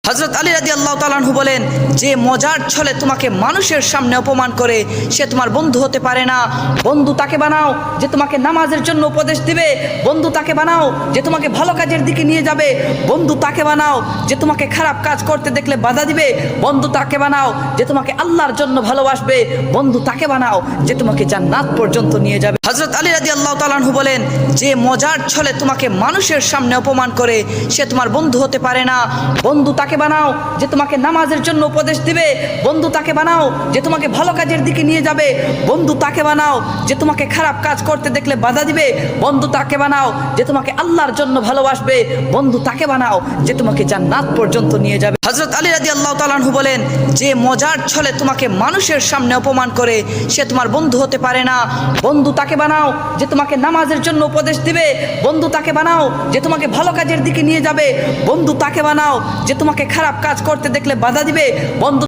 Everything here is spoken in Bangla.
হযরত আলী রাদিয়াল্লাহু তাআলা আনহু বলেন, যে মজার ছলে তোমাকে মানুষের সামনে অপমান করে সে তোমার বন্ধু হতে পারে না। বন্ধু তাকে বানাও যে তোমাকে নামাজের জন্য উপদেশ দিবে। বন্ধু তাকে বানাও যে তোমাকে ভালো কাজের দিকে নিয়ে যাবে। বন্ধু তাকে বানাও যে তোমাকে খারাপ কাজ করতে দেখলে বাধা দিবে। বন্ধু তাকে বানাও যে তোমাকে আল্লাহর জন্য ভালোবাসবে। বন্ধু তাকে বানাও যে তোমাকে জান্নাত পর্যন্ত নিয়ে যাবে। হযরত আলী রাদিয়াল্লাহু তাআলা আনহু বলেন, যে মজার ছলে তোমাকে মানুষের সামনে অপমান করে সে তোমার বন্ধু হতে পারে না। বন্ধু তাকে বানাও যে তোমাকে নামাজের জন্য উপদেশ দিবে। বন্ধু তাকে বানাও যে তোমাকে ভালো কাজের দিকে নিয়ে যাবে। বন্ধু তাকে বানাও যে তোমাকে খারাপ কাজ করতে দেখলে বাধা দিবে। বন্ধু তাকে বানাও যে তোমাকে আল্লাহর জন্য ভালোবাসবে। বন্ধু তাকে বানাও যে তোমাকে জান্নাত পর্যন্ত নিয়ে যাবে। হযরত আলী রাদিয়াল্লাহু তাআলা আনহু বলেন, যে মজার ছলে তোমাকে মানুষের সামনে অপমান করে সে তোমার বন্ধু হতে পারে না। বন্ধু তাকে বানাও যে তোমাকে নামাজের জন্য উপদেশ দিবে। বন্ধু তাকে বানাও যে তোমাকে ভালো কাজের দিকে নিয়ে যাবে। বন্ধু তাকে বানাও যে তোমাকে খারাপ কাজ করতে দেখলে বাধা দিবে। বন্ধু